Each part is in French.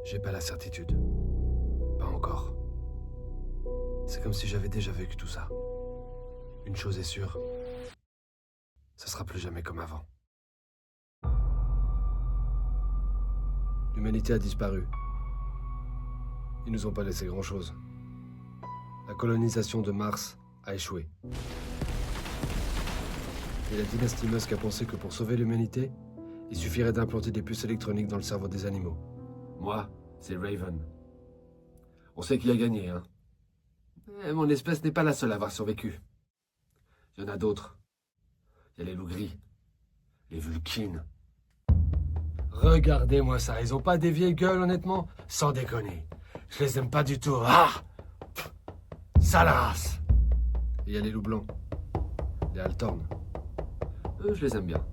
J'ai pas la certitude. Pas encore. C'est comme si j'avais déjà vécu tout ça. Une chose est sûre, ça sera plus jamais comme avant. L'humanité a disparu. Ils nous ont pas laissé grand-chose. La colonisation de Mars a échoué. Et la dynastie Musk a pensé que pour sauver l'humanité, il suffirait d'implanter des puces électroniques dans le cerveau des animaux. Moi, c'est Raven. On sait qui a gagné, hein. Mais mon espèce n'est pas la seule à avoir survécu. Il y en a d'autres. Il y a les loups gris, les Vulkines. Regardez-moi ça, ils ont pas des vieilles gueules honnêtement? Sans déconner. Je les aime pas du tout. Ah! Sale race! Et il y a les loups blancs. Les Altorn. Eux, je les aime bien.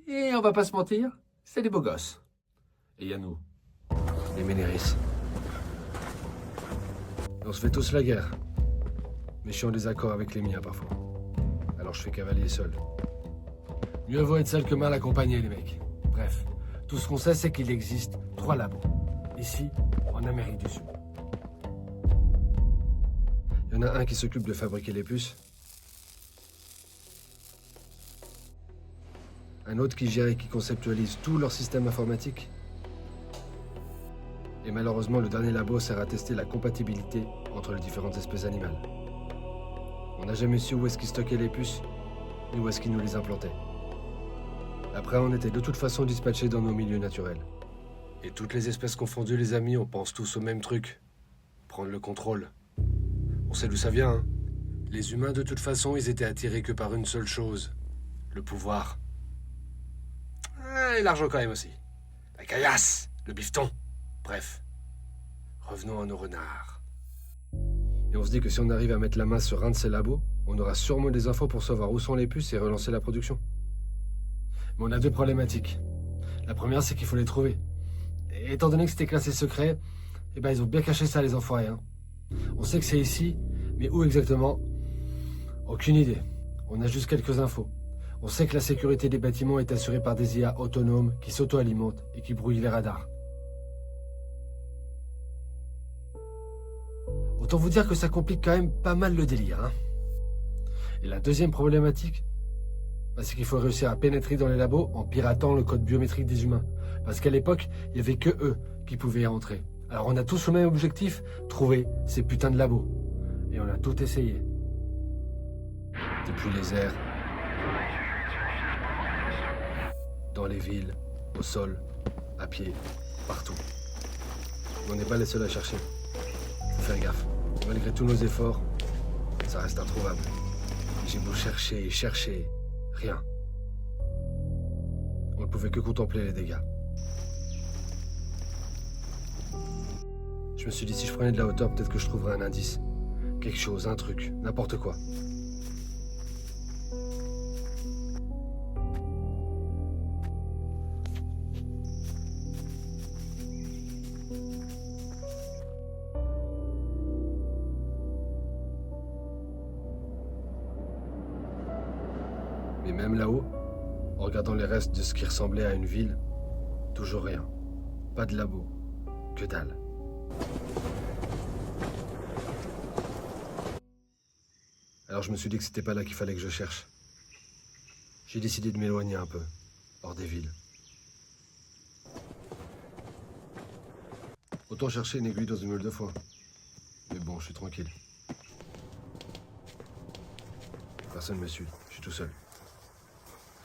Et on va pas se mentir, c'est des beaux gosses. Et il y a nous. Les Ménéris. On se fait tous la guerre. Mais je suis en désaccord avec les miens parfois. Alors je fais cavalier seul. Mieux vaut être seul que mal accompagné, les mecs. Bref, tout ce qu'on sait, c'est qu'il existe 3 labos. Ici, en Amérique du Sud. Il y en a un qui s'occupe de fabriquer les puces. Un autre qui gère et qui conceptualise tout leur système informatique. Et malheureusement, le dernier labo sert à tester la compatibilité entre les différentes espèces animales. On n'a jamais su où est-ce qu'ils stockaient les puces, ni où est-ce qu'ils nous les implantaient. Après, on était de toute façon dispatchés dans nos milieux naturels. Et toutes les espèces confondues, les amis, on pense tous au même truc. Prendre le contrôle. On sait d'où ça vient, hein. Les humains, de toute façon, ils étaient attirés que par une seule chose. Le pouvoir. Et l'argent quand même aussi. La caillasse, le bifton. Bref. Revenons à nos renards. Et on se dit que si on arrive à mettre la main sur un de ces labos, on aura sûrement des infos pour savoir où sont les puces et relancer la production. Mais on a 2 problématiques. La première, c'est qu'il faut les trouver. Et étant donné que c'était classé secret, eh ben ils ont bien caché ça, les enfoirés, hein. On sait que c'est ici, mais où exactement? Aucune idée. On a juste quelques infos. On sait que la sécurité des bâtiments est assurée par des IA autonomes qui s'auto-alimentent et qui brouillent les radars. Autant vous dire que ça complique quand même pas mal le délire, hein. Et la deuxième problématique, c'est qu'il faut réussir à pénétrer dans les labos en piratant le code biométrique des humains. Parce qu'à l'époque, il n'y avait que eux qui pouvaient y rentrer. Alors on a tous le même objectif, trouver ces putains de labos. Et on a tout essayé. Depuis les airs, dans les villes, au sol, à pied, partout. Mais on n'est pas les seuls à chercher. Faut faire gaffe. Malgré tous nos efforts, ça reste introuvable. J'ai beau chercher et chercher, rien. On ne pouvait que contempler les dégâts. Je me suis dit, si je prenais de la hauteur, peut-être que je trouverais un indice. Quelque chose, un truc, n'importe quoi. Mais même là-haut, en regardant les restes de ce qui ressemblait à une ville, toujours rien. Pas de labo, que dalle. Alors je me suis dit que c'était pas là qu'il fallait que je cherche. J'ai décidé de m'éloigner un peu, hors des villes. Autant chercher une aiguille dans une meule de foin. Mais bon, je suis tranquille. Personne ne me suit, je suis tout seul.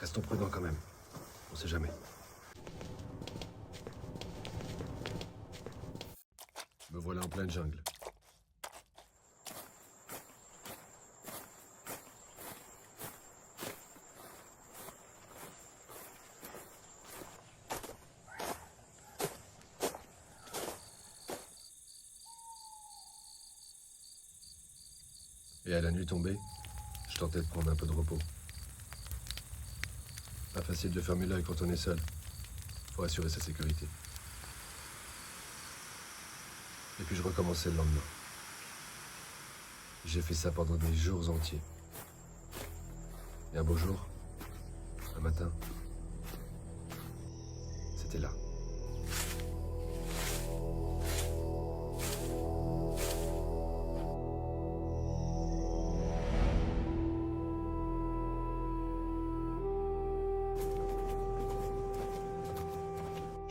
Restons prudents quand même, on sait jamais. Me voilà en pleine jungle. Et à la nuit tombée, je tentais de prendre un peu de repos. Pas facile de fermer l'œil quand on est seul. Faut assurer sa sécurité. Et puis je recommençais le lendemain. J'ai fait ça pendant des jours entiers. Et un beau jour, un matin, c'était là.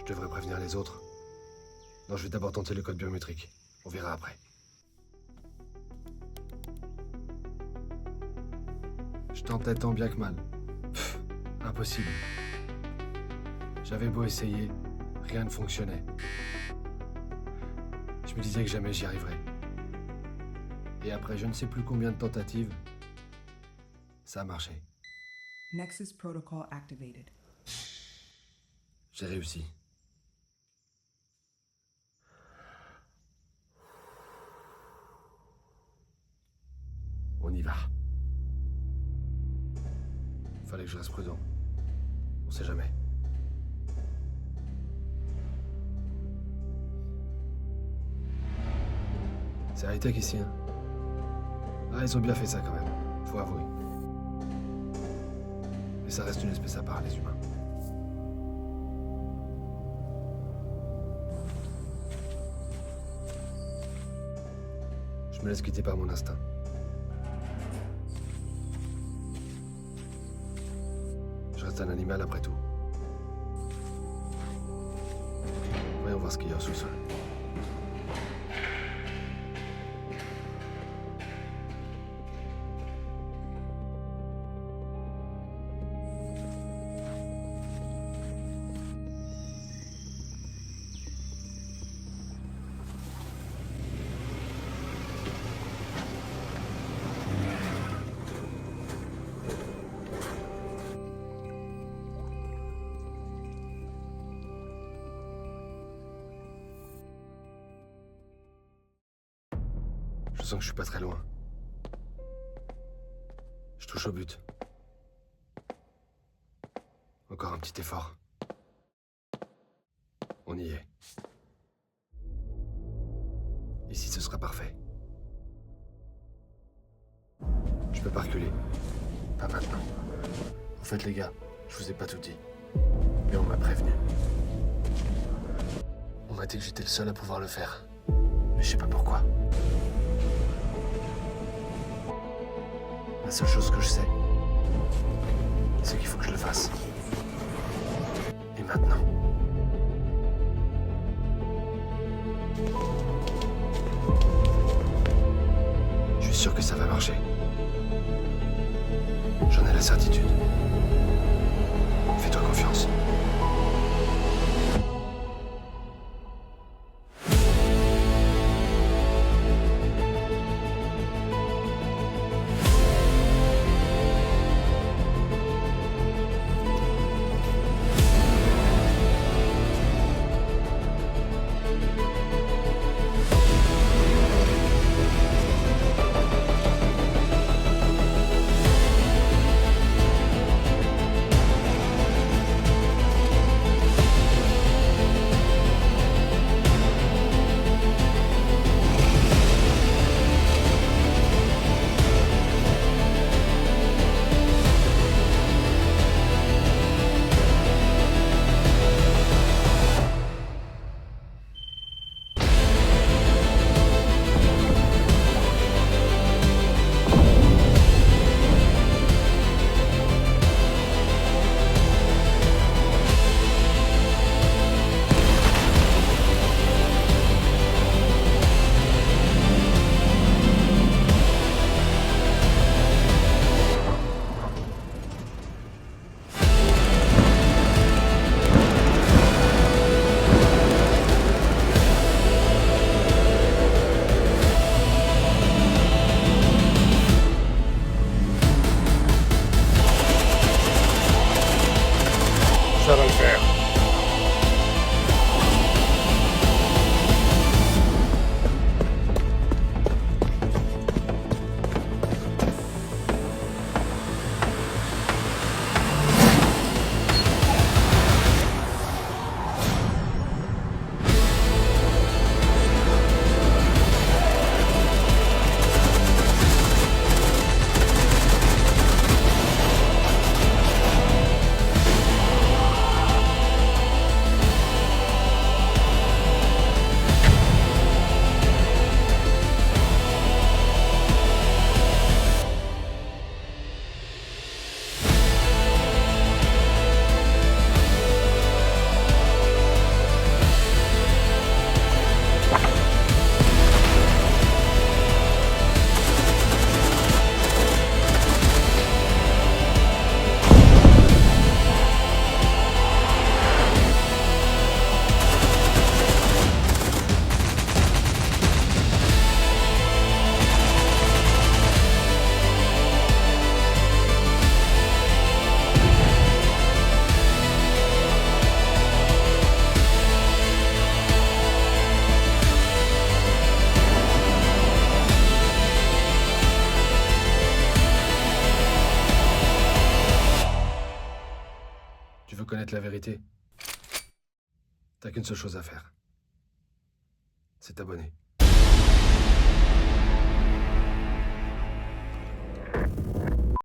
Je devrais prévenir les autres. Non, je vais d'abord tenter le code biométrique. On verra après. Je tentais tant bien que mal. Impossible. J'avais beau essayer, rien ne fonctionnait. Je me disais que jamais j'y arriverais. Et après je ne sais plus combien de tentatives, ça a marché. Nexus protocol activated. J'ai réussi. On y va. Fallait que je reste prudent. On sait jamais. C'est high-tech ici, hein. Ah, ils ont bien fait ça quand même, faut avouer. Mais ça reste une espèce à part, les humains. Je me laisse quitter par mon instinct. Je reste un animal après tout. Voyons voir ce qu'il y a au sous-sol. Je sens que je suis pas très loin. Je touche au but. Encore un petit effort. On y est. Ici, ce sera parfait. Je peux pas reculer. Pas maintenant. En fait, les gars, je vous ai pas tout dit. Mais on m'a prévenu. On m'a dit que j'étais le seul à pouvoir le faire. Mais je sais pas pourquoi. La seule chose que je sais, c'est qu'il faut que je le fasse. Et maintenant. Je suis sûr que ça va marcher. J'en ai la certitude. Fais-toi confiance. veux connaître la vérité, t'as qu'une seule chose à faire. C'est t'abonner.